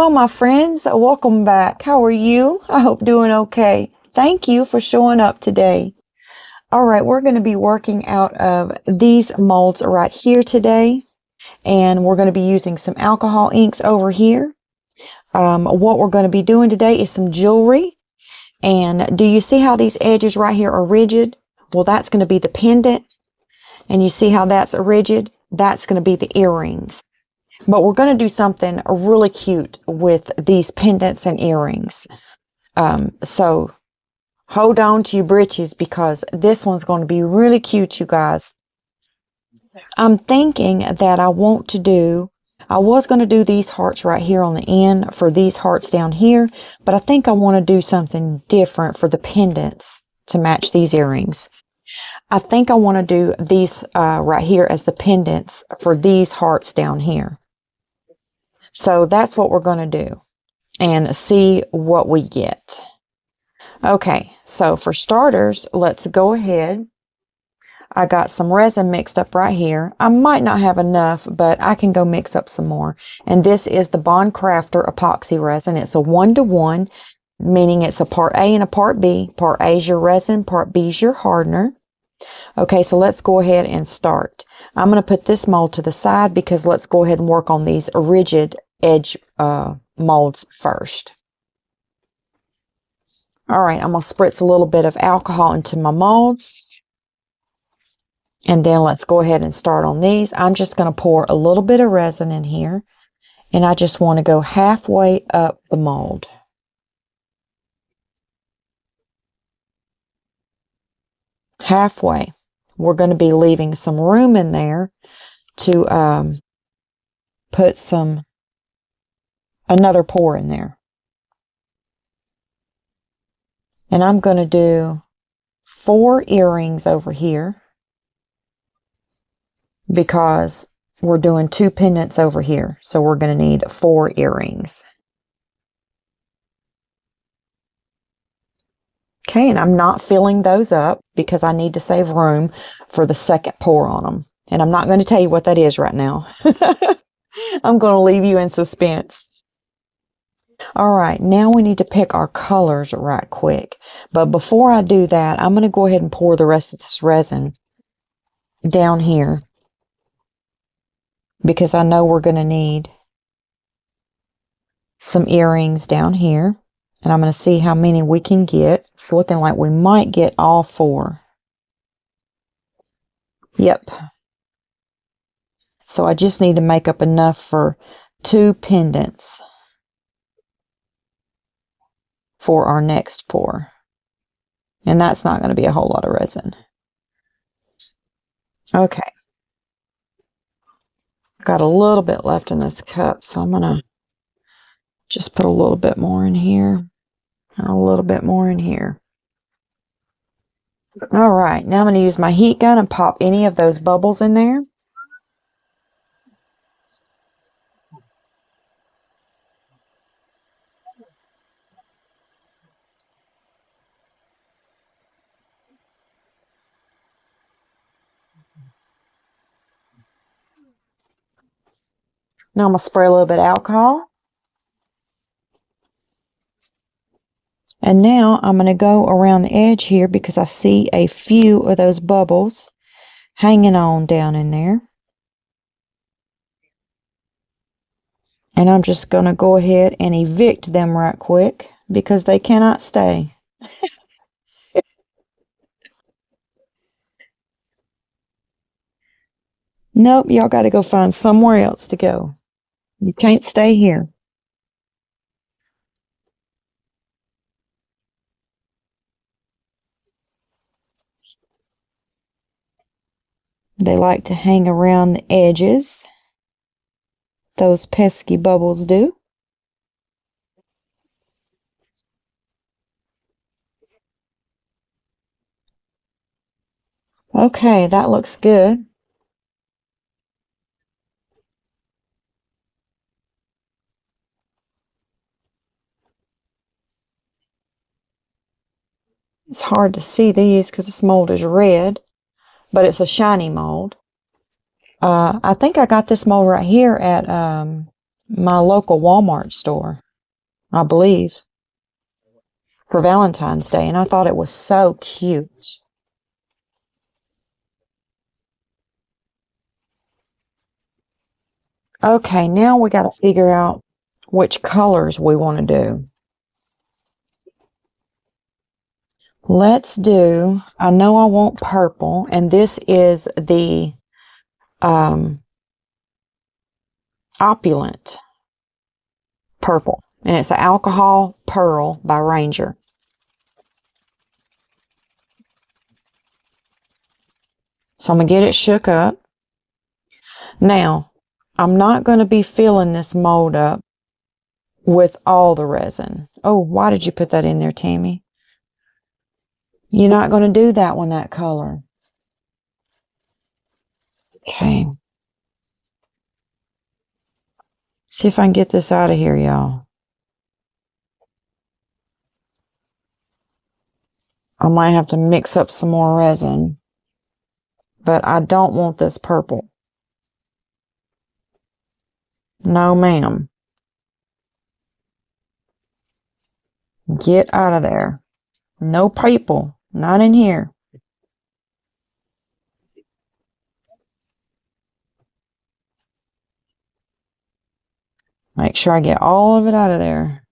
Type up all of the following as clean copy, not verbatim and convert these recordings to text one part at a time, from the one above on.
Hello, my friends. Welcome back. How are you? I hope doing okay. Thank you for showing up today. All right, we're going to be working out of these molds right here today, and we're going to be using some alcohol inks over here. What we're going to be doing today is some jewelry. And do you see how these edges right here are rigid? Well, that's going to be the pendant. And you see how that's rigid? That's going to be the earrings. But we're going to do something really cute with these pendants and earrings. So hold on to your britches because this one's going to be really cute, you guys. I'm thinking that I was going to do these hearts right here on the end for these hearts down here, but I think I want to do something different for the pendants to match these earrings. I think I want to do these right here as the pendants for these hearts down here. So that's what we're going to do and see what we get. Okay, so for starters, let's go ahead. I got some resin mixed up right here. I might not have enough, but I can go mix up some more. And this is the Bond Crafter epoxy resin. It's a 1-to-1, meaning it's a part A and a part B. Part A is your resin, part B is your hardener. Okay, so let's go ahead and start. I'm going to put this mold to the side because let's go ahead and work on these rigid edge molds first. All right, I'm going to spritz a little bit of alcohol into my mold. And then let's go ahead and start on these. I'm just going to pour a little bit of resin in here. And I just want to go halfway up the mold. Halfway. We're going to be leaving some room in there to put another pour in there. And I'm going to do 4 earrings over here because we're doing 2 pendants over here. So we're going to need 4 earrings. Okay, and I'm not filling those up because I need to save room for the second pour on them. And I'm not going to tell you what that is right now. I'm going to leave you in suspense. All right, now we need to pick our colors right quick. But before I do that, I'm going to go ahead and pour the rest of this resin down here because I know we're going to need some earrings down here. And I'm going to see how many we can get. It's looking like we might get all 4. Yep. So I just need to make up enough for 2 pendants for our next pour. And that's not going to be a whole lot of resin. Okay. Got a little bit left in this cup, so I'm going to just put a little bit more in here. And a little bit more in here. All right, now I'm going to use my heat gun and pop any of those bubbles in there. Now I'm going to spray a little bit of alcohol. And now I'm going to go around the edge here because I see a few of those bubbles hanging on down in there. And I'm just going to go ahead and evict them right quick because they cannot stay. Nope, y'all got to go find somewhere else to go. You can't stay here. They like to hang around the edges. Those pesky bubbles do. Okay, that looks good. It's hard to see these because this mold is red, but it's a shiny mold. I think I got this mold right here at my local Walmart store, I believe, for Valentine's Day, and I thought it was so cute. Okay, now we got to figure out which colors we want to do. Let's do, I know I want purple, and this is the opulent purple, and it's an alcohol pearl by Ranger. So I'm going to get it shook up. Now, I'm not going to be filling this mold up with all the resin. Oh, why did you put that in there, Tammy? You're not going to do that one, that color. Okay. See if I can get this out of here, y'all. I might have to mix up some more resin, but I don't want this purple. No, ma'am. Get out of there. No purple. Not in here. Make sure I get all of it out of there.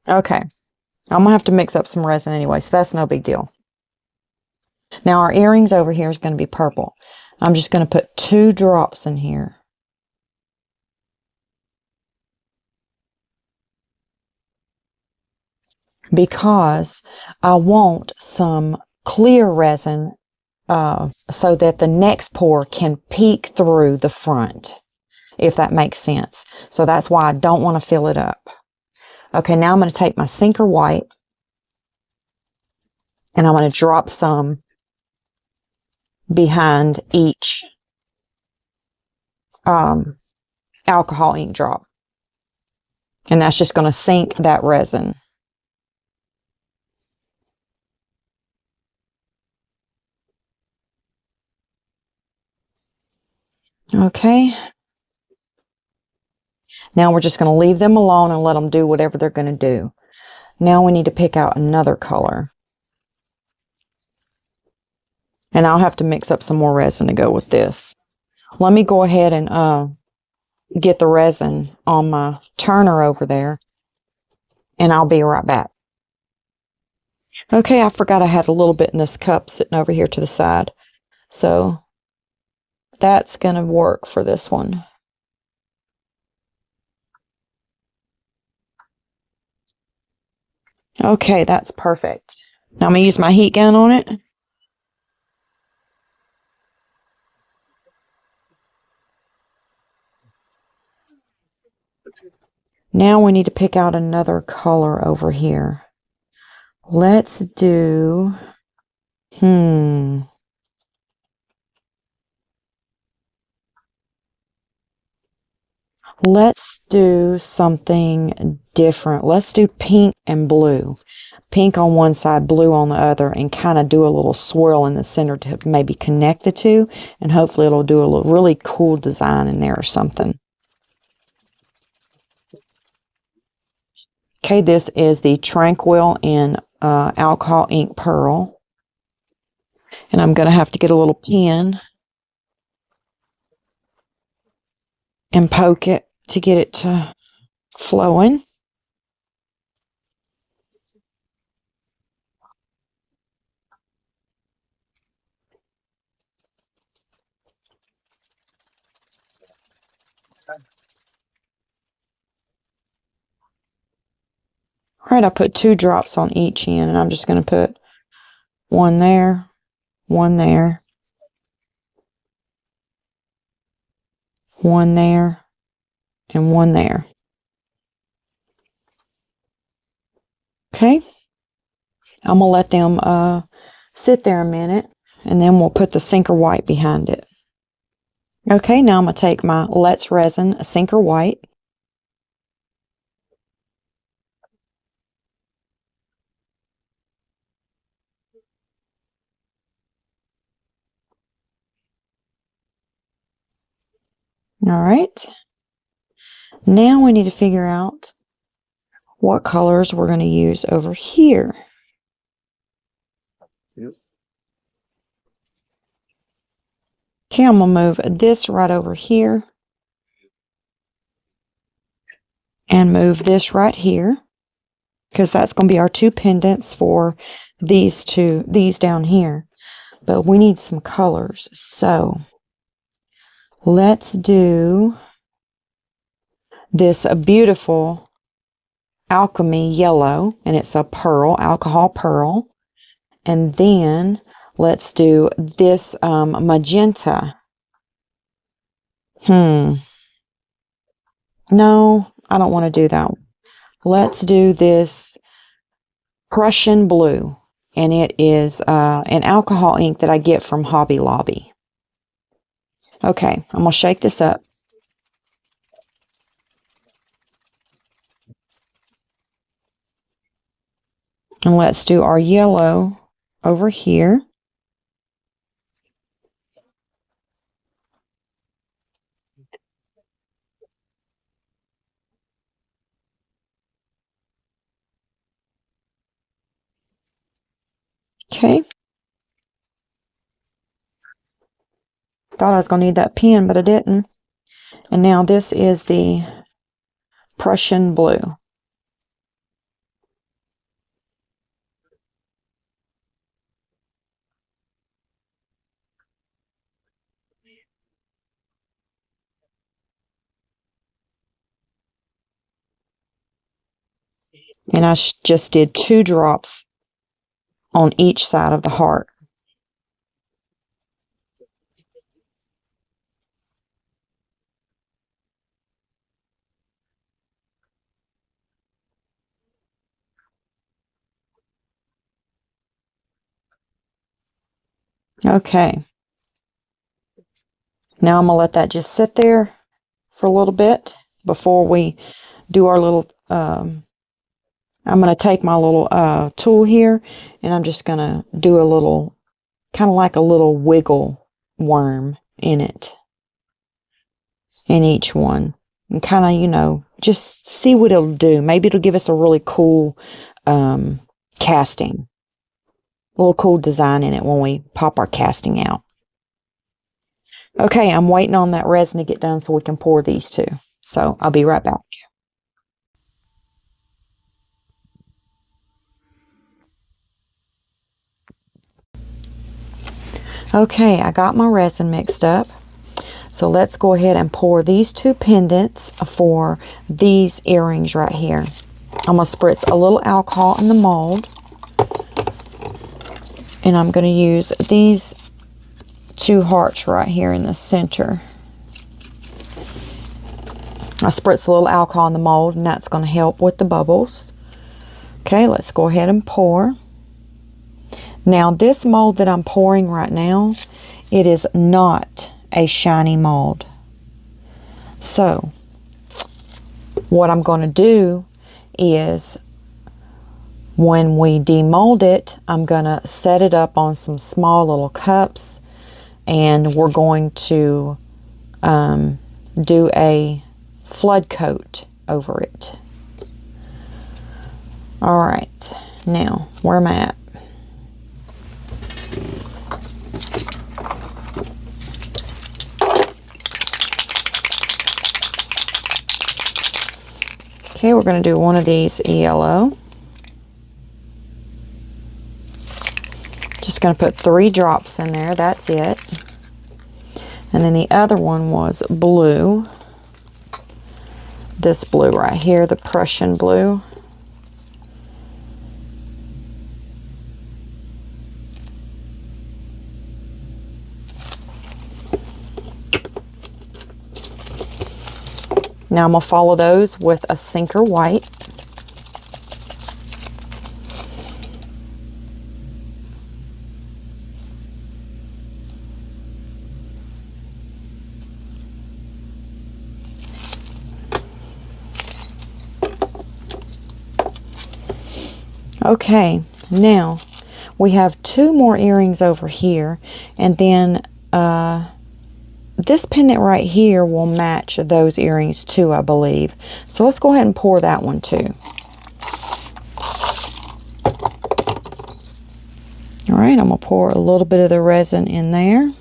Okay. I'm going to have to mix up some resin anyway, so that's no big deal. Now our earrings over here is going to be purple. I'm just going to put 2 drops in here. Because I want some clear resin so that the next pour can peek through the front, if that makes sense. So that's why I don't want to fill it up. Okay, now I'm going to take my sinker white and I'm going to drop some behind each alcohol ink drop. And that's just going to sink that resin. Okay. Now we're just going to leave them alone and let them do whatever they're going to do. Now we need to pick out another color. And I'll have to mix up some more resin to go with this. Let me go ahead and get the resin on my turner over there. And I'll be right back. Okay, I forgot I had a little bit in this cup sitting over here to the side. So that's going to work for this one. Okay, that's perfect. Now I'm going to use my heat gun on it. Now we need to pick out another color over here. Let's do, let's do something different. Let's do pink and blue. Pink on one side, blue on the other, and kind of do a little swirl in the center to maybe connect the two, and hopefully it'll do a really cool design in there or something. Okay, this is the Tranquil in alcohol ink pearl. And I'm going to have to get a little pen and poke it to get it to flowing. All right, I put 2 drops on each end, and I'm just going to put one there, one there, one there, and one there. Okay, I'm going to let them sit there a minute, and then we'll put the sinker white behind it. Okay, now I'm going to take my Let's Resin sinker white. All right. Now we need to figure out what colors we're going to use over here. Yep. Okay, I'm going to move this right over here and move this right here, because that's going to be our two pendants for these down here. But we need some colors, so let's do this beautiful alchemy yellow, and it's a pearl, alcohol pearl. And then let's do this magenta. No, I don't want to do that. Let's do this Prussian blue, and it is an alcohol ink that I get from Hobby Lobby. Okay, I'm going to shake this up. And let's do our yellow over here. Okay. Thought I was going to need that pen, but I didn't. And now this is the Prussian blue. And I just did 2 drops on each side of the heart. Okay. Now I'm going to let that just sit there for a little bit before we do our little, I'm going to take my little tool here, and I'm just going to do a little, kind of like a little wiggle worm in it, in each one. And kind of, you know, just see what it'll do. Maybe it'll give us a really cool casting. A little cool design in it when we pop our casting out. Okay, I'm waiting on that resin to get done so we can pour these two. So I'll be right back. Okay, I got my resin mixed up. So let's go ahead and pour these 2 pendants for these earrings right here. I'm going to spritz a little alcohol in the mold. And I'm going to use these 2 hearts right here in the center. I spritz a little alcohol in the mold, and that's going to help with the bubbles. Okay, let's go ahead and pour. Now this mold that I'm pouring right now, it is not a shiny mold. So what I'm going to do is, when we demold it, I'm going to set it up on some small little cups, and we're going to do a flood coat over it. All right, now where am I at? Okay, we're going to do one of these yellow. Just going to put 3 drops in there, that's it. And then the other one was blue. This blue right here, the Prussian blue. Now I'm going to follow those with a sinker white. Okay, now we have 2 more earrings over here, and then this pendant right here will match those earrings too, I believe. So let's go ahead and pour that one too. All right, I'm going to pour a little bit of the resin in there.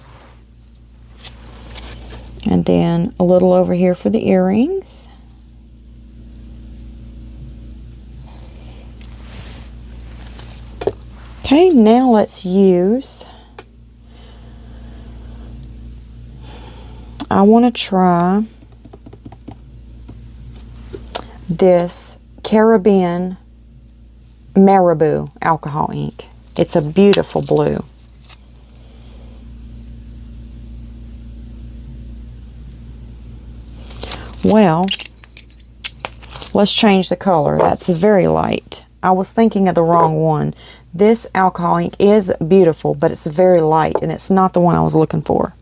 And then a little over here for the earrings. Okay, now let's use, I want to try this Caribbean Marabou alcohol ink. It's a beautiful blue. Well, let's change the color. That's very light. I was thinking of the wrong one. This alcohol ink is beautiful, but it's very light, and it's not the one I was looking for.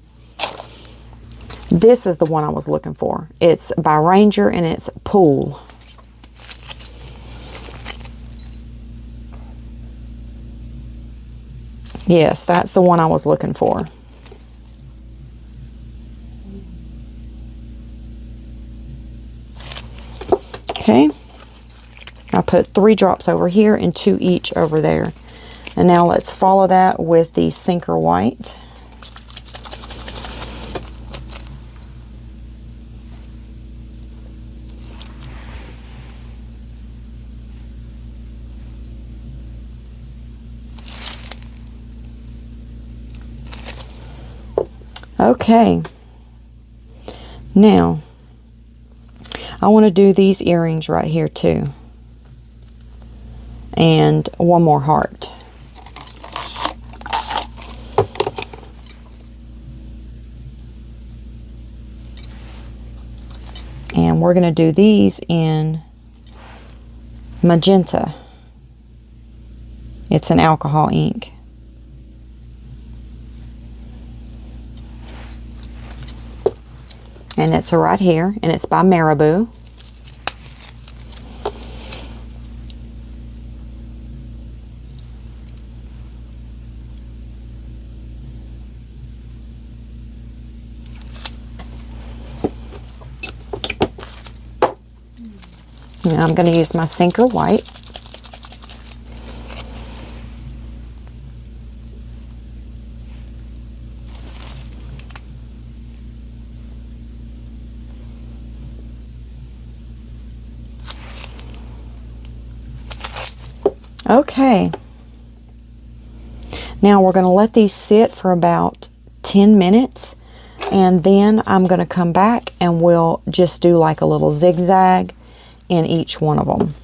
This is the one I was looking for. It's by Ranger, and it's Pool. Yes, that's the one I was looking for. Okay. I put 3 drops over here and 2 each over there. And now let's follow that with the Sinker White. Okay, now I want to do these earrings right here too, and one more heart. And we're going to do these in magenta. It's an alcohol ink. And it's right here, and it's by Marabou. Now I'm going to use my Sinker White. Okay, now we're going to let these sit for about 10 minutes, and then I'm going to come back and we'll just do like a little zigzag in each one of them.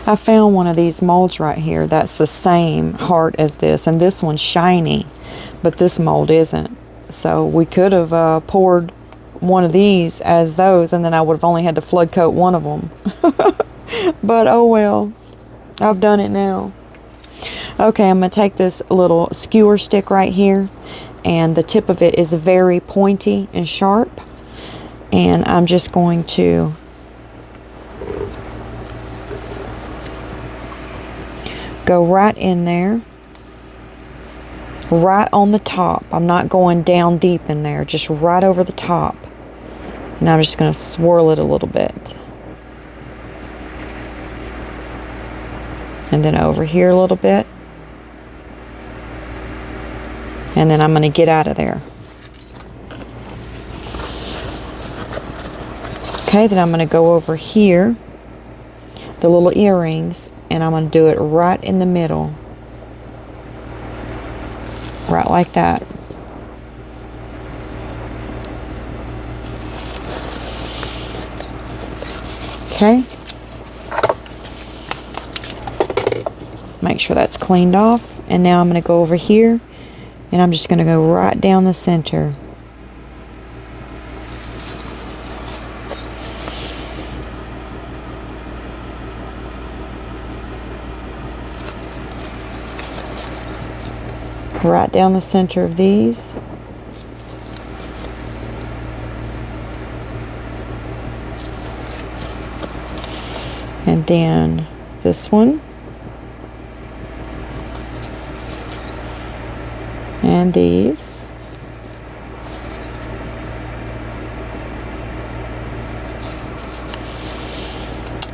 I found one of these molds right here that's the same heart as this, and this one's shiny, but this mold isn't. So we could have poured one of these as those, and then I would have only had to flood coat one of them. But oh well. I've done it now. Okay, I'm going to take this little skewer stick right here, and the tip of it is very pointy and sharp, and I'm just going to go right in there, right on the top. I'm not going down deep in there, just right over the top, and I'm just going to swirl it a little bit. And then over here a little bit. And then I'm going to get out of there. Okay, then I'm going to go over here, the little earrings, and I'm going to do it right in the middle. Right like that. Okay. Make sure that's cleaned off, and now I'm going to go over here, and I'm just going to go right down the center. Right down the center of these. And then this one. And these.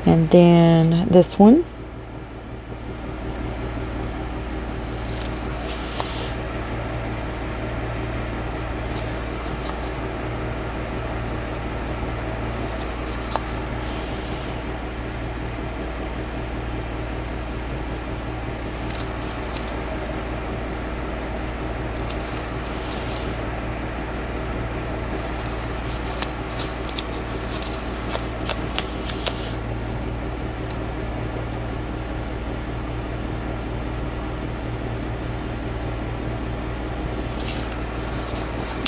And then this one.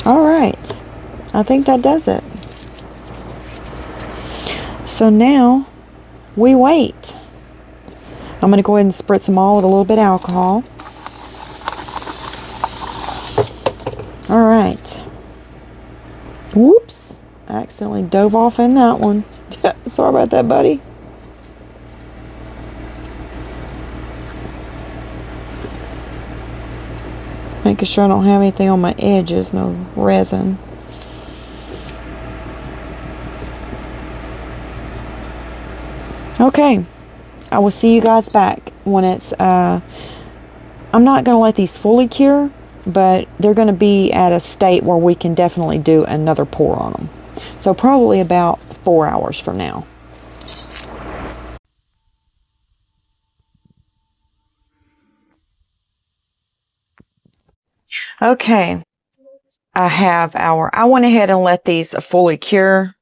All right, I think that does it. So now we wait. I'm going to go ahead and spritz them all with a little bit of alcohol. All right. Whoops, I accidentally dove off in that one. Sorry about that, buddy. Making sure I don't have anything on my edges, no resin. Okay, I will see you guys back when it's, I'm not going to let these fully cure, but they're going to be at a state where we can definitely do another pour on them. So probably about 4 hours from now. Okay, I went ahead and let these fully cure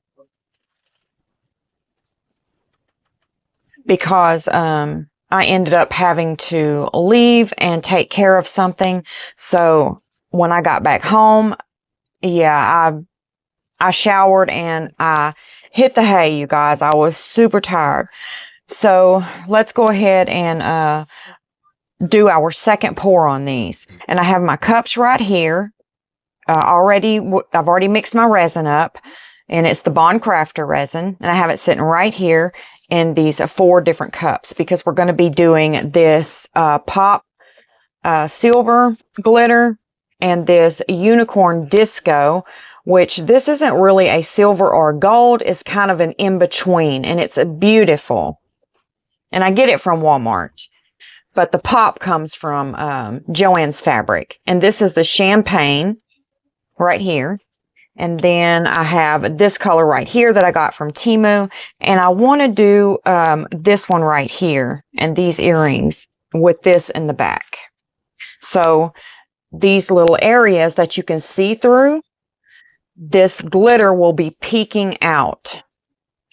because I ended up having to leave and take care of something. So when I got back home, yeah, I showered and I hit the hay, you guys. I was super tired. So let's go ahead and do our second pour on these. And I have my cups right here. I've already mixed my resin up, and it's the Bond Crafter resin, and I have it sitting right here in these 4 different cups because we're going to be doing this pop silver glitter and this unicorn disco, which this isn't really a silver or gold. It's kind of an in-between, and it's beautiful. And I get it from Walmart. But the pop comes from Joann's Fabric. And this is the champagne right here. And then I have this color right here that I got from Temu. And I want to do this one right here and these earrings with this in the back. So these little areas that you can see through, this glitter will be peeking out.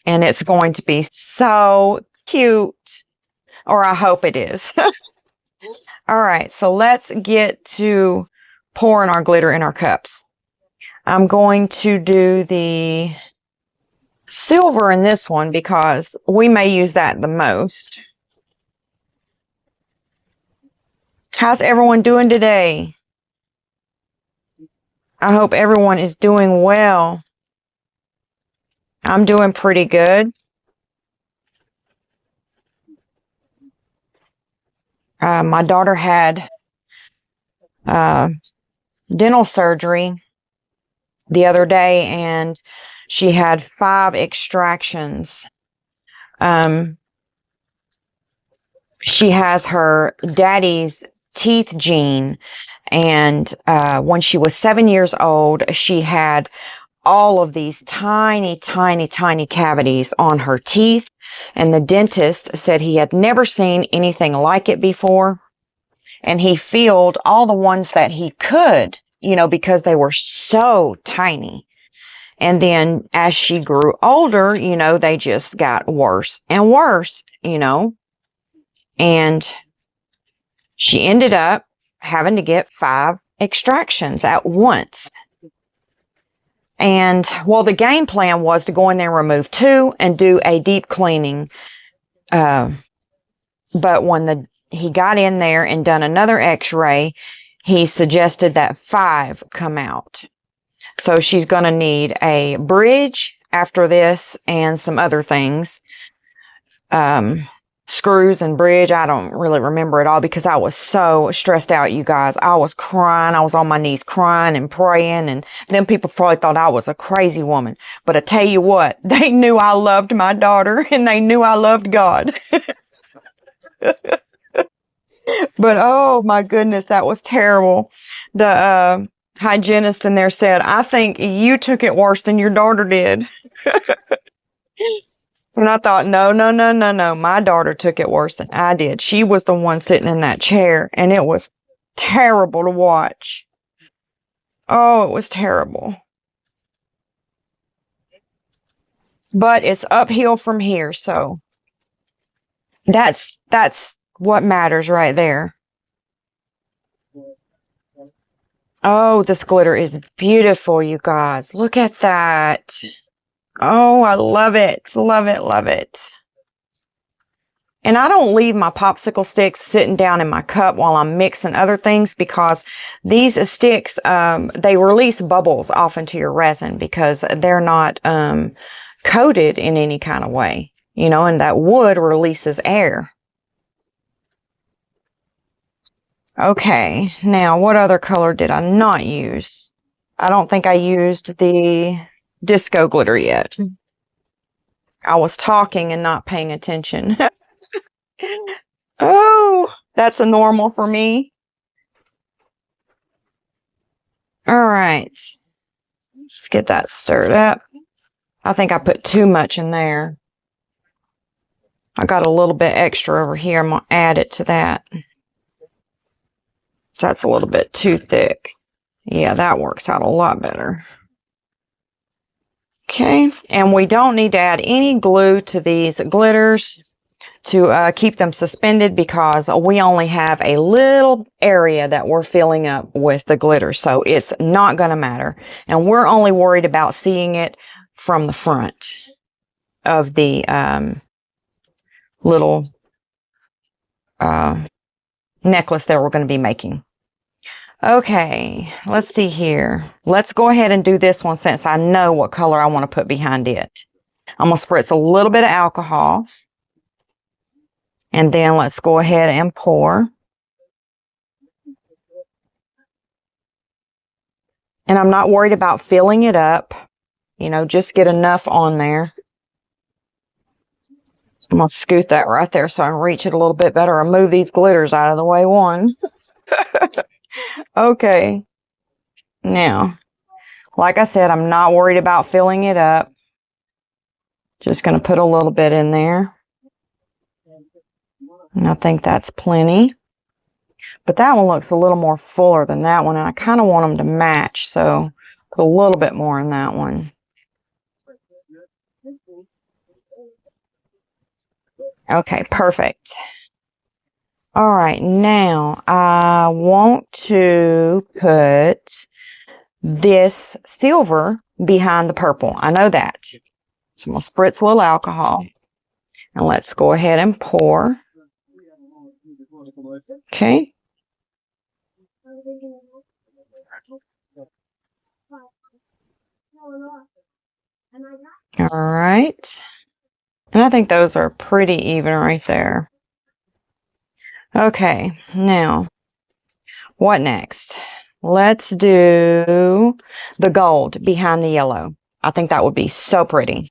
And it's going to be so cute. Or I hope it is. All right, so let's get to pouring our glitter in our cups. I'm going to do the silver in this one because we may use that the most. How's everyone doing today? I hope everyone is doing well. I'm doing pretty good. My daughter had dental surgery the other day, and she had 5 extractions. She has her daddy's teeth gene, and when she was 7 years old, she had all of these tiny, tiny, tiny cavities on her teeth. And the dentist said he had never seen anything like it before. And he filled all the ones that he could, you know, because they were so tiny. And then as she grew older, you know, they just got worse and worse, you know. And she ended up having to get 5 extractions at once. And, well, the game plan was to go in there and remove 2 and do a deep cleaning. But when he got in there and done another x-ray, he suggested that 5 come out. So she's going to need a bridge after this and some other things. screws and bridge. I don't really remember it all because I was so stressed out, you guys. I was crying. I was on my knees crying and praying, and then people probably thought I was a crazy woman. But I tell you what, they knew I loved my daughter and they knew I loved God. But oh my goodness, that was terrible. The hygienist in there said, I think you took it worse than your daughter did. And I thought, no, no, no, no, no. My daughter took it worse than I did. She was the one sitting in that chair, and it was terrible to watch. Oh, it was terrible. But it's uphill from here, so that's what matters right there. Oh, this glitter is beautiful, you guys. Look at that. Oh, I love it. Love it, love it. And I don't leave my popsicle sticks sitting down in my cup while I'm mixing other things because these sticks, they release bubbles off into your resin because they're not coated in any kind of way, you know, and that wood releases air. Okay, now what other color did I not use? I don't think I used the disco glitter yet. I was talking and not paying attention. Oh, that's a normal for me. All right. Let's get that stirred up. I think I put too much in there. I got a little bit extra over here. I'm going to add it to that. So that's a little bit too thick. Yeah, that works out a lot better. Okay, and we don't need to add any glue to these glitters to keep them suspended because we only have a little area that we're filling up with the glitter, so it's not going to matter. And we're only worried about seeing it from the front of the little necklace that we're going to be making. Okay, let's see here. Let's go ahead and do this one since I know what color I want to put behind it. I'm going to spritz a little bit of alcohol. And then let's go ahead and pour. And I'm not worried about filling it up. You know, just get enough on there. I'm going to scoot that right there so I can reach it a little bit better and move these glitters out of the way. One. Okay. Now, like I said, I'm not worried about filling it up. Just going to put a little bit in there. And I think that's plenty. But that one looks a little more fuller than that one. And I kind of want them to match. So put a little bit more in that one. Okay, perfect. All right, now I want to put this silver behind the purple. I know that. So I'm going to spritz a little alcohol. And let's go ahead and pour. Okay. All right. And I think those are pretty even right there. Okay, now, what next? Let's do the gold behind the yellow. I think that would be so pretty.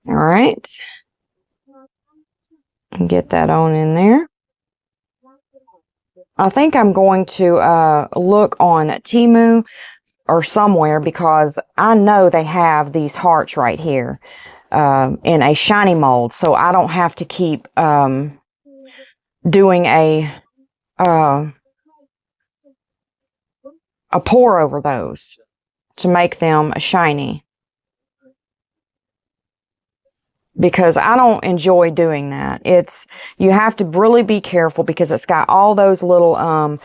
All right. Get that on in there. I think I'm going to look on Temu or somewhere because I know they have these hearts right here in a shiny mold, so I don't have to keep doing a pour over those to make them shiny, because I don't enjoy doing that. You have to really be careful because it's got all those little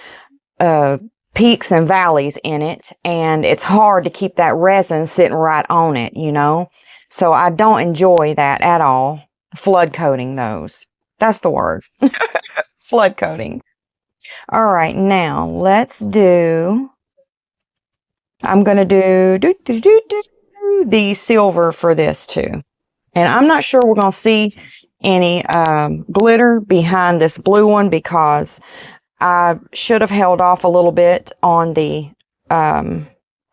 peaks and valleys in it, and it's hard to keep that resin sitting right on it, you know. So I don't enjoy that at all. Flood coating those. That's the word. Flood coating. All right, now let's do, I'm going to do the silver for this too. And I'm not sure we're going to see any glitter behind this blue one because I should have held off a little bit on the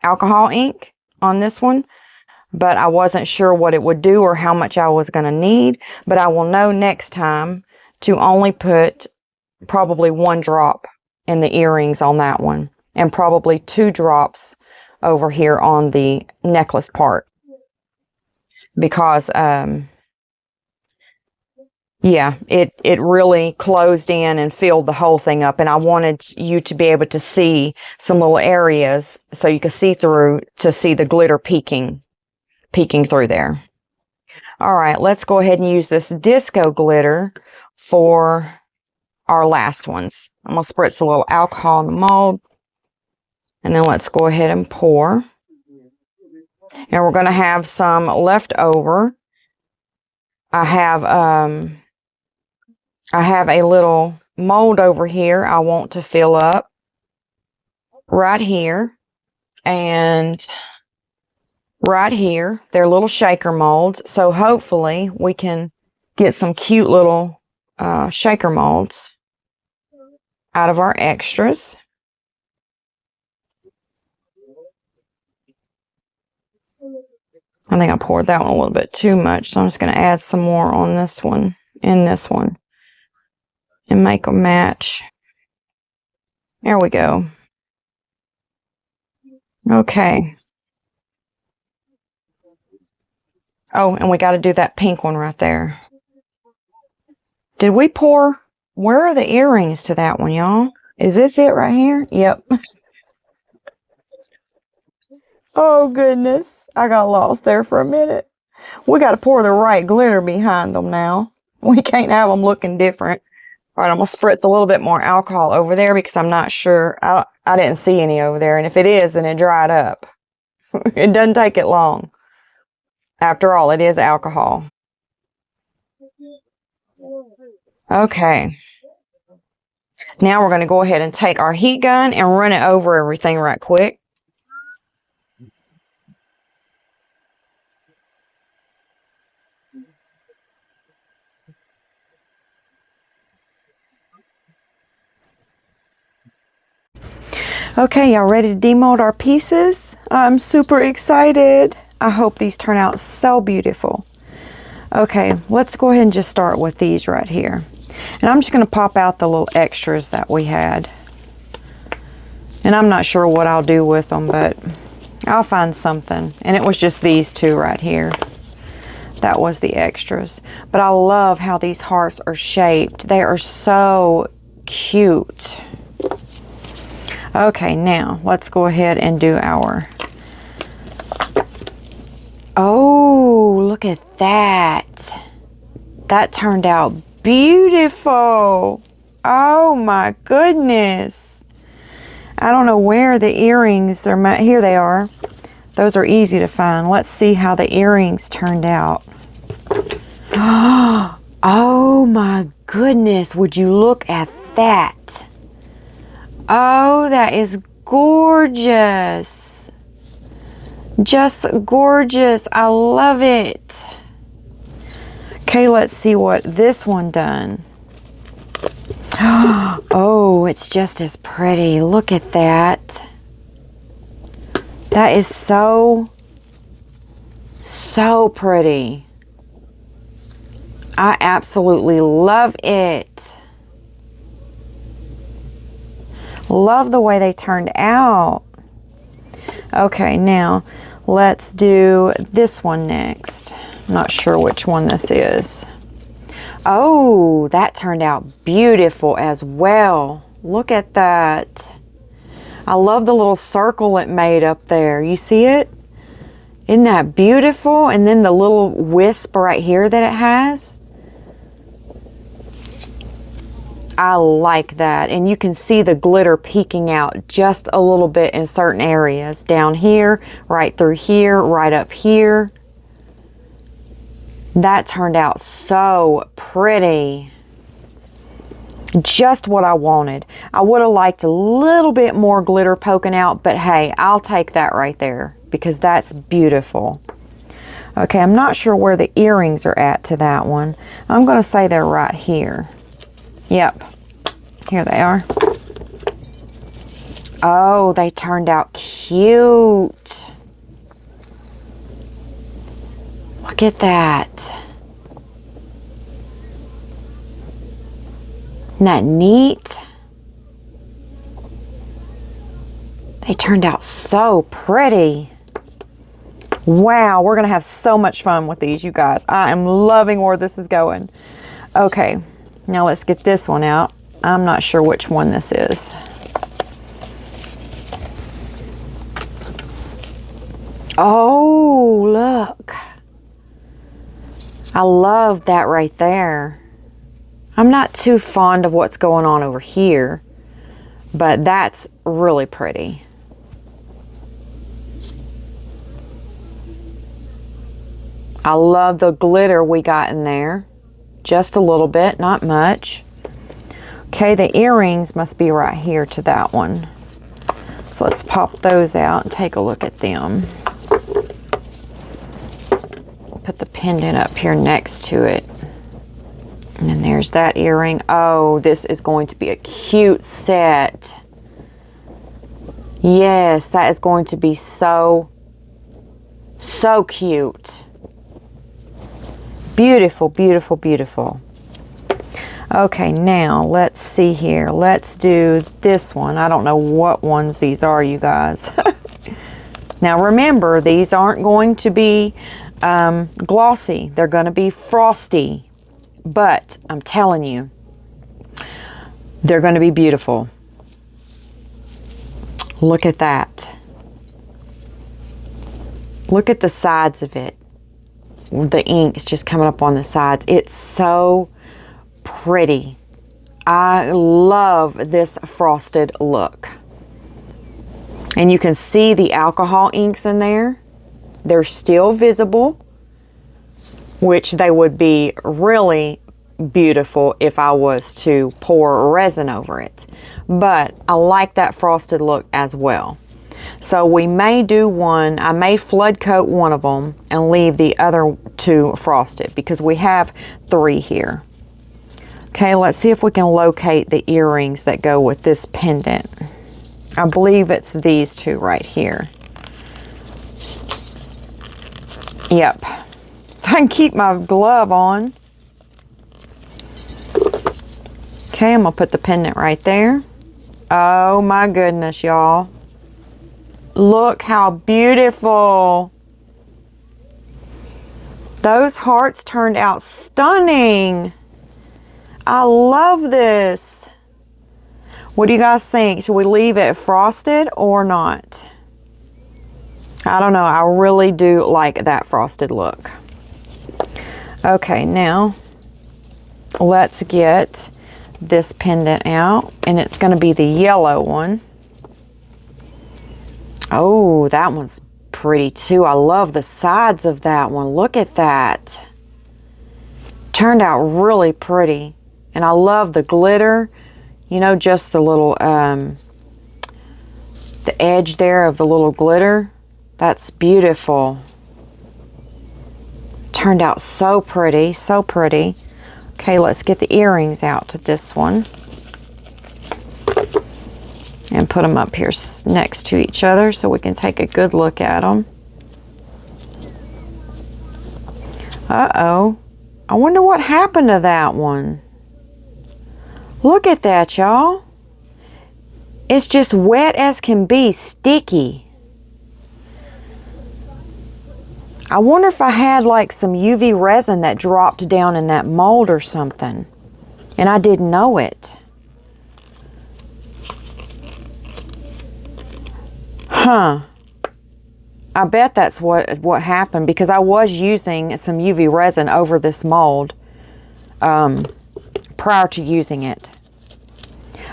alcohol ink on this one, but I wasn't sure what it would do or how much I was going to need. But I will know next time to only put probably 1 drop in the earrings on that one, and probably 2 drops over here on the necklace part, because yeah, it really closed in and filled the whole thing up, and I wanted you to be able to see some little areas so you could see through to see the glitter peeking through there. All right, let's go ahead and use this disco glitter for our last ones. I'm going to spritz a little alcohol in the mold, and then let's go ahead and pour. And we're going to have some left over. I have a little mold over here I want to fill up right here and right here. They're little shaker molds, so hopefully we can get some cute little shaker molds out of our extras. I think I poured that one a little bit too much, so I'm just going to add some more on this one, in this one, and make them match. There we go. Okay. Oh, and we got to do that pink one right there. Did we pour? Where are the earrings to that one, y'all? Is this it right here? Yep. Oh, goodness. I got lost there for a minute. We got to pour the right glitter behind them now. We can't have them looking different. All right, I'm going to spritz a little bit more alcohol over there because I'm not sure. I didn't see any over there. And if it is, then it dried up. It doesn't take it long. After all, it is alcohol. Okay. Now we're going to go ahead and take our heat gun and run it over everything right quick. Okay, y'all ready to demold our pieces? I'm super excited. I hope these turn out so beautiful. Okay, let's go ahead and just start with these right here. And I'm just going to pop out the little extras that we had. And I'm not sure what I'll do with them, but I'll find something. And it was just these two right here. That was the extras. But I love how these hearts are shaped. They are so cute. Okay, now let's go ahead and do our... Oh, look at that. That turned out beautiful. Oh my goodness. I don't know where the earrings are. Here they are. Those are easy to find. Let's see how the earrings turned out. Oh my goodness. Would you look at that? Oh, that is gorgeous. Just gorgeous. I love it. Okay, let's see what this one done. Oh, it's just as pretty. Look at that. That is so pretty. I absolutely love it. Love the way they turned out. Okay, now let's do this one next. I'm not sure which one this is. Oh, that turned out beautiful as well. Look at that. I love the little circle it made up there. You see it? Isn't that beautiful? And then the little wisp right here that it has. I like that. And you can see the glitter peeking out just a little bit in certain areas. Down here, right through here, right up here. That turned out so pretty. Just what I wanted. I would have liked a little bit more glitter poking out, but hey, I'll take that right there because that's beautiful. Okay, I'm not sure where the earrings are at to that one. I'm going to say they're right here. Yep, here they are. Oh, they turned out cute. Look at that. Isn't that neat? They turned out so pretty. Wow, we're gonna have so much fun with these, you guys. I am loving where this is going. Okay, now let's get this one out. I'm not sure which one this is. Oh, look. I love that right there. I'm not too fond of what's going on over here, but that's really pretty. I love the glitter we got in there. Just a little bit, not much. Okay, the earrings must be right here to that one. So let's pop those out and take a look at them. Put the pendant up here next to it. And then there's that earring. Oh, this is going to be a cute set. Yes, that is going to be so cute. Beautiful, beautiful, beautiful. Okay, now let's see here. Let's do this one. I don't know what ones these are, you guys. Now remember, these aren't going to be glossy. They're going to be frosty. But I'm telling you, they're going to be beautiful. Look at that. Look at the sides of it. The ink is just coming up on the sides. It's so pretty. I love this frosted look. And you can see the alcohol inks in there. They're still visible, which they would be really beautiful if I was to pour resin over it. But I like that frosted look as well. So we may do one, I may flood coat one of them and leave the other two frosted because we have 3 here. Okay, let's see if we can locate the earrings that go with this pendant. I believe it's these 2 right here. Yep. I can keep my glove on. Okay, I'm going to put the pendant right there. Oh my goodness, y'all. Look how beautiful. Those hearts turned out stunning. I love this. What do you guys think? Should we leave it frosted or not? I don't know. I really do like that frosted look. Okay, now let's get this pendant out, and it's going to be the yellow one. Oh, that one's pretty too. I love the sides of that one. Look at that. Turned out really pretty. And I love the glitter. You know, just the little, the edge there of the little glitter. That's beautiful. Turned out so pretty, so pretty. Okay, let's get the earrings out to this one. And put them up here next to each other so we can take a good look at them. Uh-oh. I wonder what happened to that one. Look at that, y'all. It's just wet as can be, sticky. I wonder if I had like some UV resin that dropped down in that mold or something, and I didn't know it. Huh. I bet that's what happened, because I was using some UV resin over this mold prior to using it.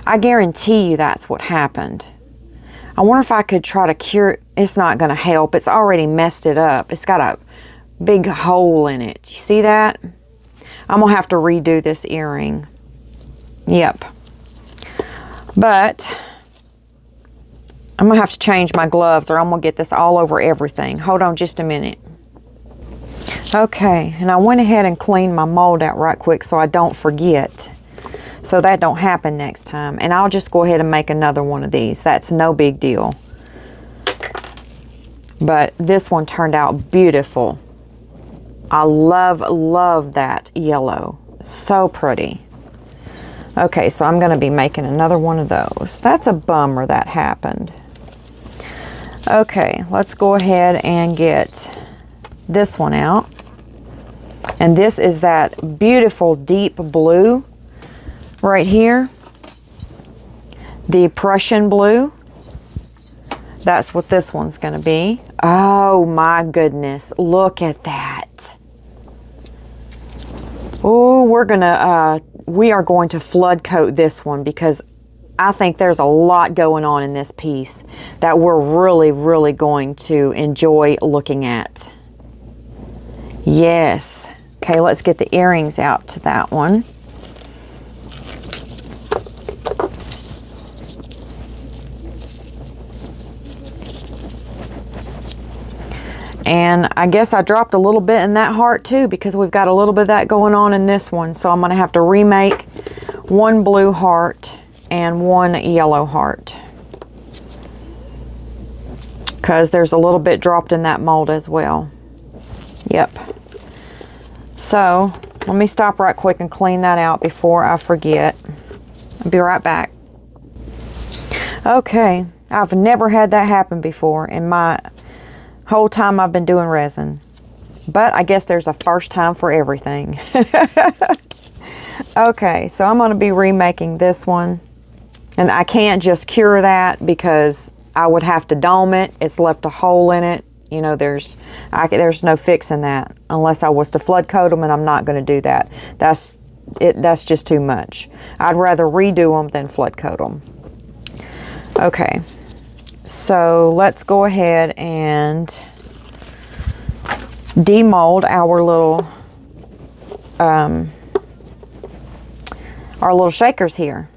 I guarantee you that's what happened. I wonder if I could try to cure it. It's not going to help. It's already messed it up. It's got a big hole in it. You see that? I'm going to have to redo this earring. Yep. But I'm going to have to change my gloves or I'm going to get this all over everything. Hold on just a minute. Okay, and I went ahead and cleaned my mold out right quick so I don't forget. So that don't happen next time. And I'll just go ahead and make another one of these. That's no big deal. But this one turned out beautiful. I love that yellow. So pretty. Okay, so I'm going to be making another one of those. That's a bummer that happened. Okay, let's go ahead and get this one out. And this is that beautiful deep blue right here. The Prussian blue. That's what this one's going to be. Oh my goodness, look at that. Oh, we are going to flood coat this one because I think there's a lot going on in this piece that we're really going to enjoy looking at. Yes. Okay, let's get the earrings out to that one. And I guess I dropped a little bit in that heart too because we've got a little bit of that going on in this one. So I'm going to have to remake one blue heart and one yellow heart because there's a little bit dropped in that mold as well. Yep. So let me stop right quick and clean that out before I forget. I'll be right back. Okay, I've never had that happen before in my whole time I've been doing resin, but I guess there's a first time for everything. Okay, so I'm going to be remaking this one, and I can't just cure that because I would have to dome it. It's left a hole in it. You know, there's no fixing that unless I was to flood coat them, and I'm not going to do that. That's just too much. I'd rather redo them than flood coat them. Okay, so let's go ahead and demold our little shakers here.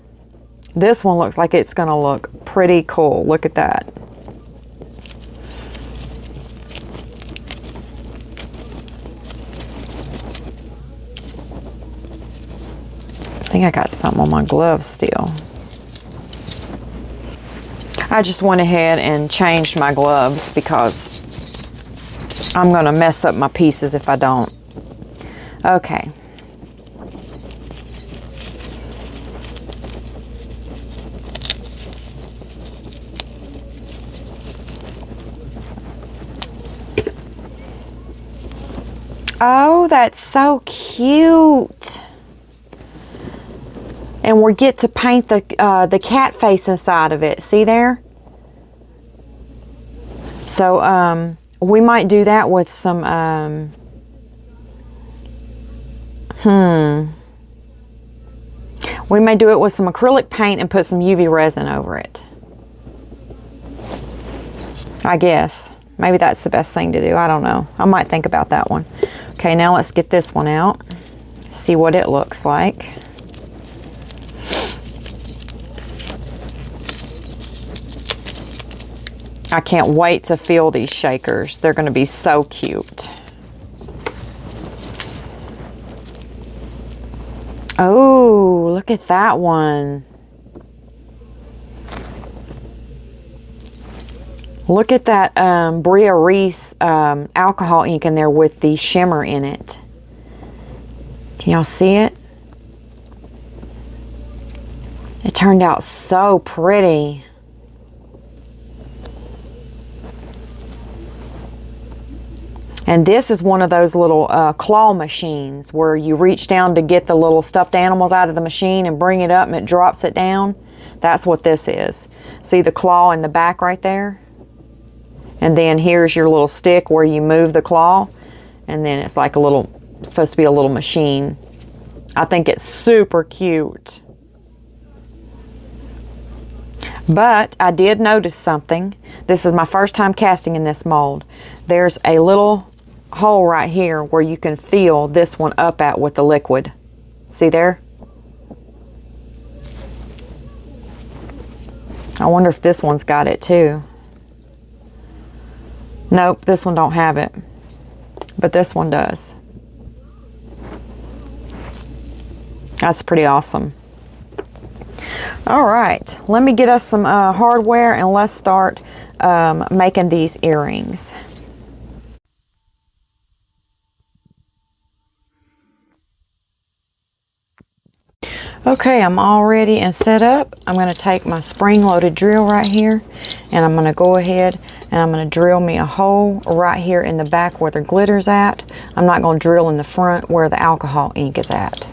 This one looks like it's going to look pretty cool. Look at that. I think I got something on my gloves still. I just went ahead and changed my gloves because I'm going to mess up my pieces if I don't. Okay. Oh, that's so cute. And we get to paint the cat face inside of it. See there? So we might do that with some we may do it with some acrylic paint and put some UV resin over it. I guess. Maybe that's the best thing to do. I don't know. I might think about that one. Okay, now let's get this one out. See what it looks like. I can't wait to feel these shakers. They're going to be so cute. Oh, look at that one. Look at that Bria Reese alcohol ink in there with the shimmer in it. Can y'all see it? It turned out so pretty. And this is one of those little claw machines where you reach down to get the little stuffed animals out of the machine and bring it up and it drops it down. That's what this is. See the claw in the back right there? And then here's your little stick where you move the claw. And then it's like a little, supposed to be a little machine. I think it's super cute. But I did notice something. This is my first time casting in this mold. There's a little hole right here where you can feel this one up at with the liquid. See there? I wonder if this one's got it too. Nope, this one don't have it. but this one does. That's pretty awesome. All right, let me get us some hardware and let's start making these earrings. Okay, I'm all ready and set up. I'm going to take my spring-loaded drill right here, and I'm going to go ahead and I'm going to drill me a hole right here in the back where the glitter's at. I'm not going to drill in the front where the alcohol ink is at.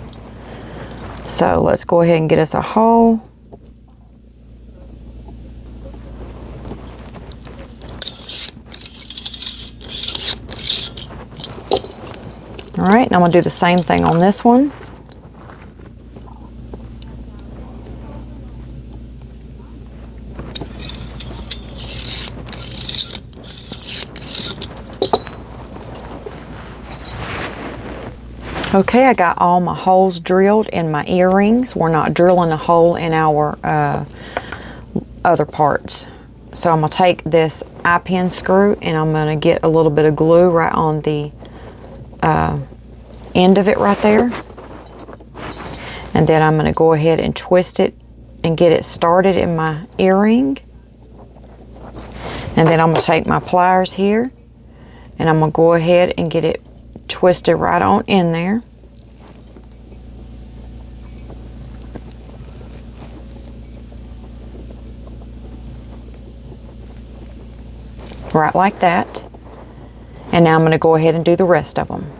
So let's go ahead and get us a hole. All right, and I'm going to do the same thing on this one. Okay, I got all my holes drilled in my earrings. We're not drilling a hole in our other parts. So I'm going to take this eye-pin screw and I'm going to get a little bit of glue right on the end of it right there. And then I'm going to go ahead and twist it and get it started in my earring. And then I'm going to take my pliers here and I'm going to go ahead and get it twisted right on in there. Right like that. And now I'm going to go ahead and do the rest of them.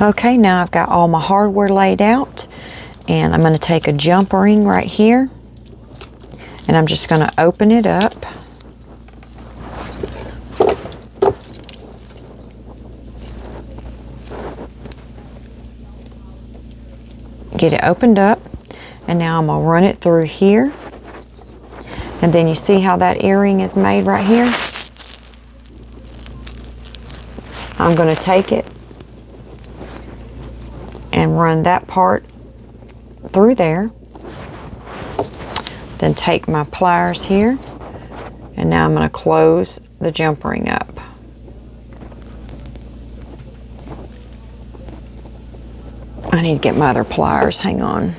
Okay, now I've got all my hardware laid out, and I'm going to take a jump ring right here and I'm just going to open it up. Get it opened up, and now I'm going to run it through here. And then you see how that earring is made right here? I'm going to take it and run that part through there. Then take my pliers here, and now I'm going to close the jump ring up. I need to get my other pliers, hang on.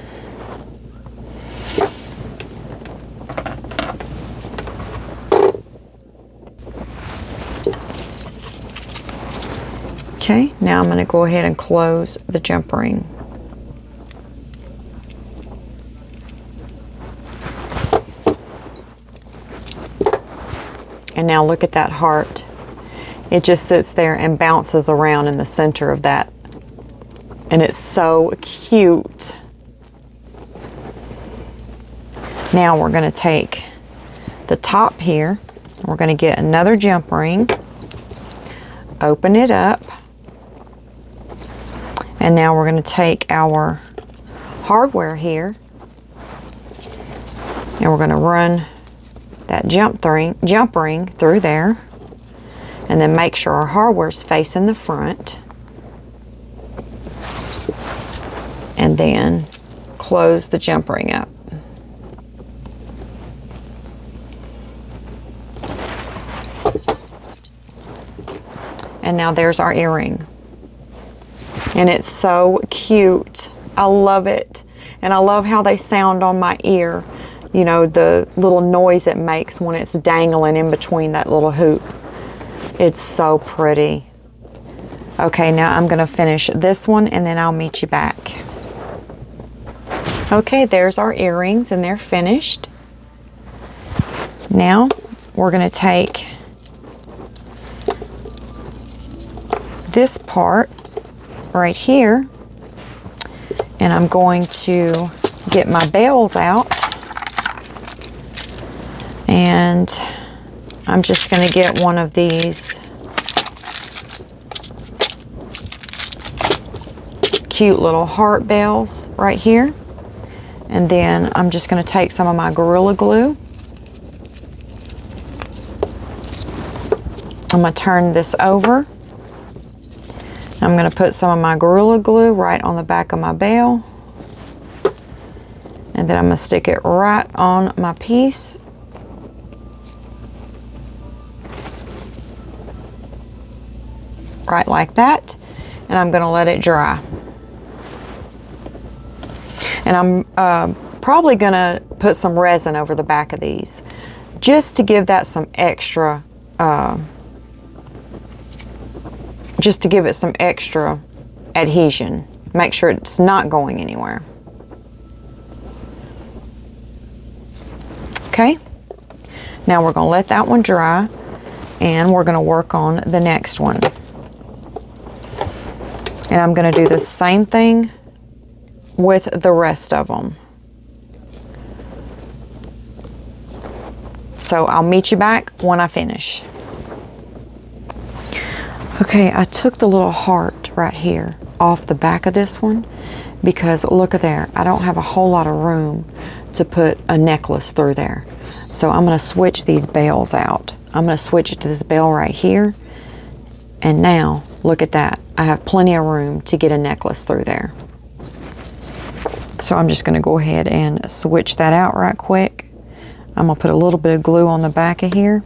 Okay, now I'm going to go ahead and close the jump ring. And now look at that heart. It just sits there and bounces around in the center of that. And it's so cute. Now we're going to take the top here. We're going to get another jump ring. Open it up. And now we're going to take our hardware here. And we're going to run that jump ring through there. And then make sure our hardware's facing the front. And then close the jump ring up. And now there's our earring. And it's so cute. I love it. And I love how they sound on my ear. You know, the little noise it makes when it's dangling in between that little hoop. It's so pretty. Okay, now I'm going to finish this one and then I'll meet you back. Okay, there's our earrings and they're finished. Now we're going to take this part right here and I'm going to get my bells out, and I'm just going to get one of these cute little heart bells right here. And then I'm just going to take some of my Gorilla Glue. I'm going to turn this over. I'm going to put some of my Gorilla Glue right on the back of my bell. And then I'm going to stick it right on my piece. right like that, and I'm going to let it dry. And I'm probably going to put some resin over the back of these just to give that some extra, just to give it some extra adhesion. Make sure it's not going anywhere. Okay, now we're going to let that one dry, and we're going to work on the next one. And I'm going to do the same thing with the rest of them. So I'll meet you back when I finish. Okay, I took the little heart right here off the back of this one because look at there, I don't have a whole lot of room to put a necklace through there. So I'm going to switch these bells out. I'm going to switch it to this bell right here. And now, look at that. I have plenty of room to get a necklace through there. So I'm just going to go ahead and switch that out right quick. I'm going to put a little bit of glue on the back of here.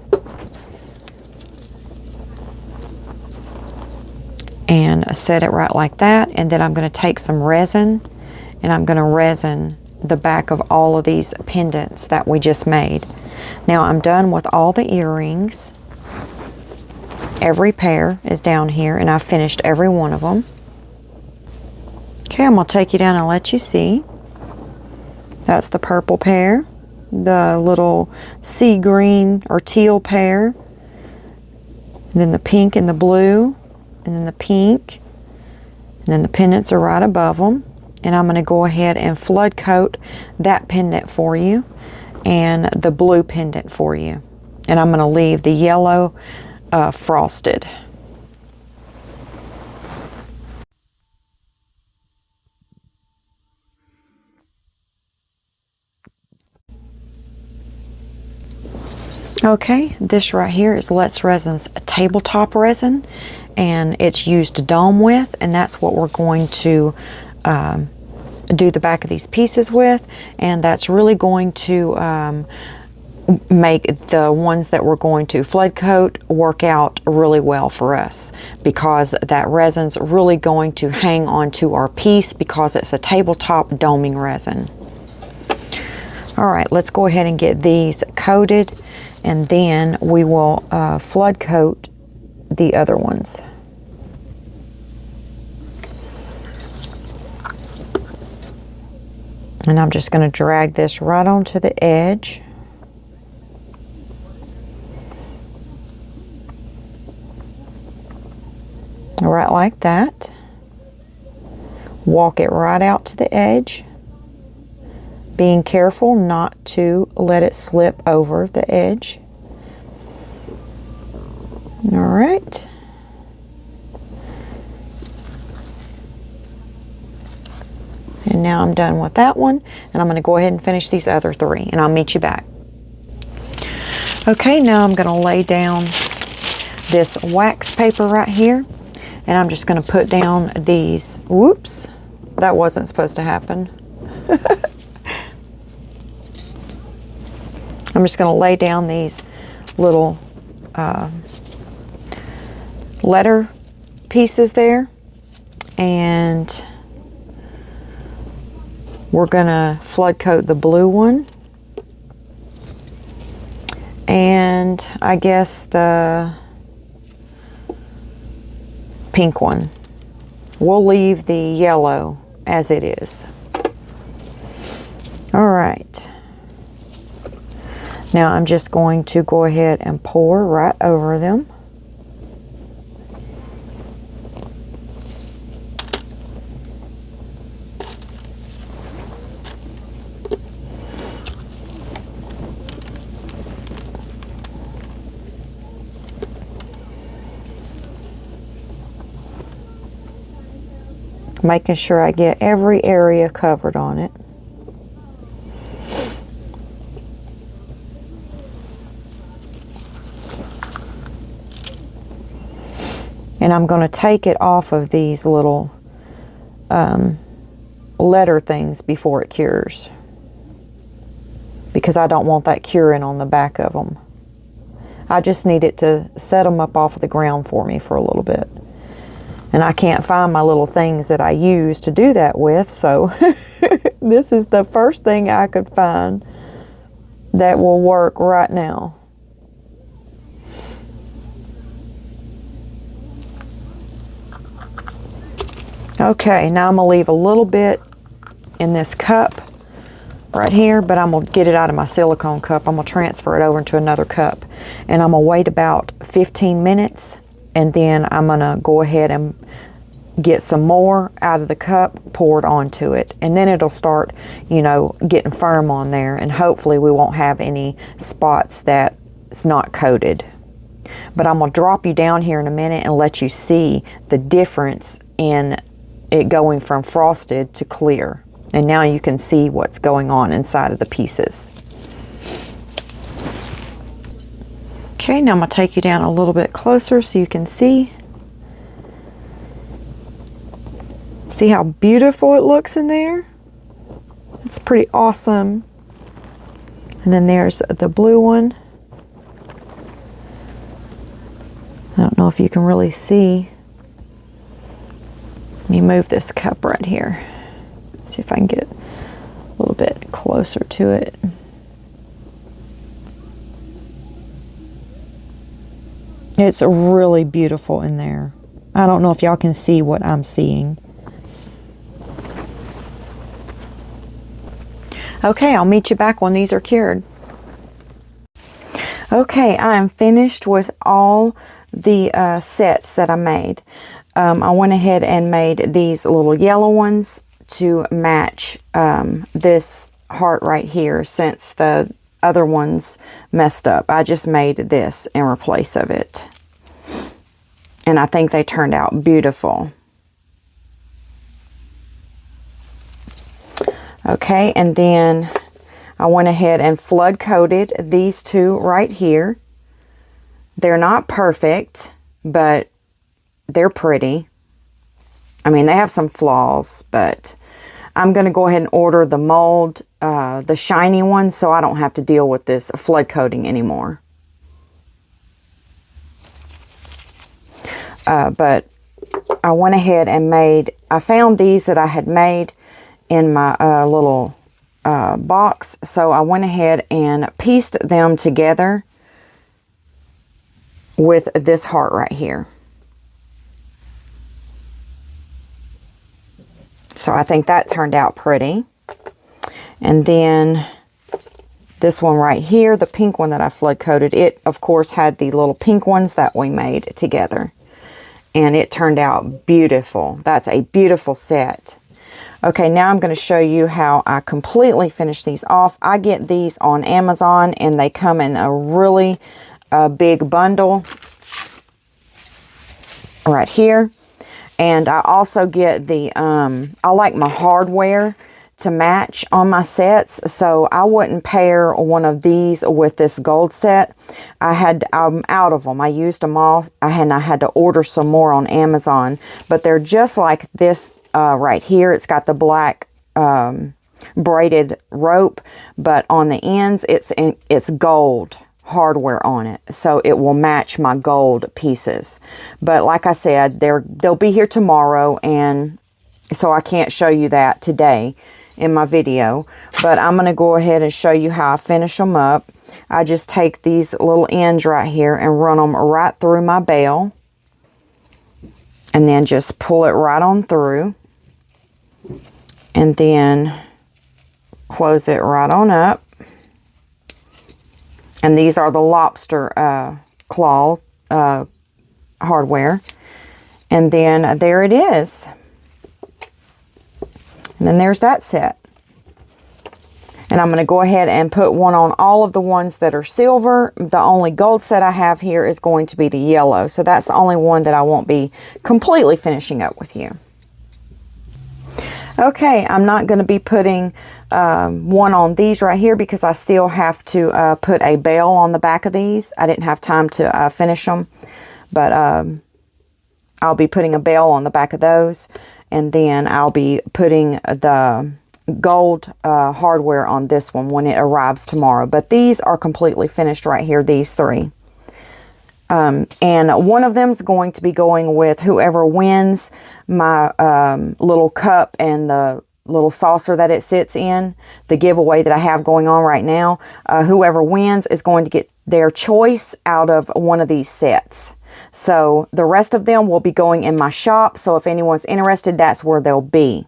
And set it right like that. And then I'm going to take some resin, and I'm going to resin the back of all of these pendants that we just made. Now I'm done with all the earrings. Every pair is down here, and I've finished every one of them. Okay, I'm going to take you down and let you see. That's the purple pair, the little sea green or teal pair, and then the pink and the blue, and then the pink, and then the pendants are right above them. And I'm going to go ahead and flood coat that pendant for you and the blue pendant for you. And I'm going to leave the yellow frosted. Okay, this right here is Let's Resin's tabletop resin, and it's used to dome with, and that's what we're going to do the back of these pieces with, and that's really going to make the ones that we're going to flood coat work out really well for us, because that resin's really going to hang onto our piece because it's a tabletop doming resin. All right, let's go ahead and get these coated, and then we will flood coat the other ones. And I'm just going to drag this right onto the edge. Right like that. Walk it right out to the edge, being careful not to let it slip over the edge. All right. And now I'm done with that one, and I'm going to go ahead and finish these other three, and I'll meet you back. Okay, now I'm going to lay down this wax paper right here, and I'm just going to put down these, whoops, that wasn't supposed to happen. I'm just going to lay down these little letter pieces there, and we're going to flood coat the blue one, and I guess the pink one. We'll leave the yellow as it is. All right. Now I'm just going to go ahead and pour right over them. Making sure I get every area covered on it. And I'm going to take it off of these little letter things before it cures, because I don't want that curing on the back of them. I just need it to set them up off of the ground for me for a little bit. And I can't find my little things that I use to do that with, so this is the first thing I could find that will work right now. Okay, now I'm going to leave a little bit in this cup right here, but I'm going to get it out of my silicone cup. I'm going to transfer it over into another cup, and I'm going to wait about 15 minutes, and then I'm going to go ahead and get some more out of the cup poured onto it, and then it'll start, you know, getting firm on there, and hopefully we won't have any spots that's not coated. But I'm going to drop you down here in a minute and let you see the difference in it going from frosted to clear. And now you can see what's going on inside of the pieces. Okay, now I'm going to take you down a little bit closer so you can see. See how beautiful it looks in there? It's pretty awesome. And then there's the blue one. I don't know if you can really see. Let me move this cup right here. See if I can get a little bit closer to it. It's really beautiful in there. I don't know if y'all can see what I'm seeing. Okay, I'll meet you back when these are cured. Okay, I am finished with all the sets that I made. I went ahead and made these little yellow ones to match this heart right here, since the other ones messed up. I just made this in replace of it, and I think they turned out beautiful. Okay, and then I went ahead and flood coated these two right here. They're not perfect, but they're pretty. I mean, they have some flaws, but I'm going to go ahead and order the mold, the shiny one, so I don't have to deal with this flood coating anymore. But I went ahead and I found these that I had made in my little box, so I went ahead and pieced them together with this heart right here. So I think that turned out pretty. And then this one right here, the pink one that I flood coated, it of course had the little pink ones that we made together. And it turned out beautiful. That's a beautiful set. Okay, now I'm going to show you how I completely finish these off. I get these on Amazon, and they come in a really big bundle right here. And I also get the, I like my hardware to match on my sets, so I wouldn't pair one of these with this gold set. I'm out of them. I used them all, and I had to order some more on Amazon, but they're just like this right here. It's got the black braided rope, but on the ends it's gold hardware on it, so it will match my gold pieces. But like I said, they'll be here tomorrow, and so I can't show you that today in my video, but I'm going to go ahead and show you how I finish them up. I just take these little ends right here and run them right through my bail, and then just pull it right on through, and then close it right on up. And these are the lobster claw hardware. And then there it is. And then there's that set. And I'm going to go ahead and put one on all of the ones that are silver. The only gold set I have here is going to be the yellow. So that's the only one that I won't be completely finishing up with you. Okay, I'm not going to be putting one on these right here because I still have to put a bail on the back of these. I didn't have time to finish them, but I'll be putting a bail on the back of those, and then I'll be putting the gold hardware on this one when it arrives tomorrow. But these are completely finished right here, these three. And one of them is going to be going with whoever wins my little cup and the little saucer that it sits in, the giveaway that I have going on right now. Whoever wins is going to get their choice out of one of these sets. So the rest of them will be going in my shop. So if anyone's interested, that's where they'll be.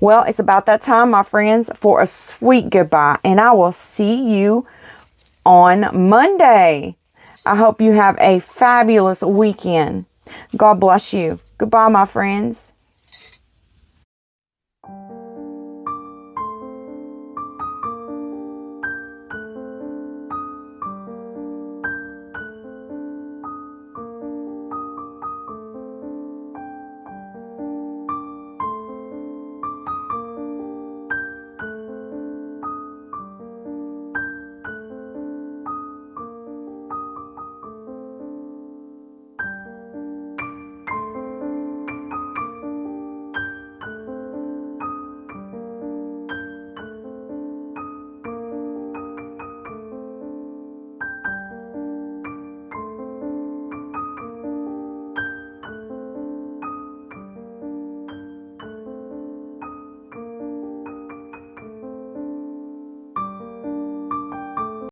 Well, it's about that time, my friends, for a sweet goodbye. And I will see you on Monday. I hope you have a fabulous weekend. God bless you. Goodbye, my friends.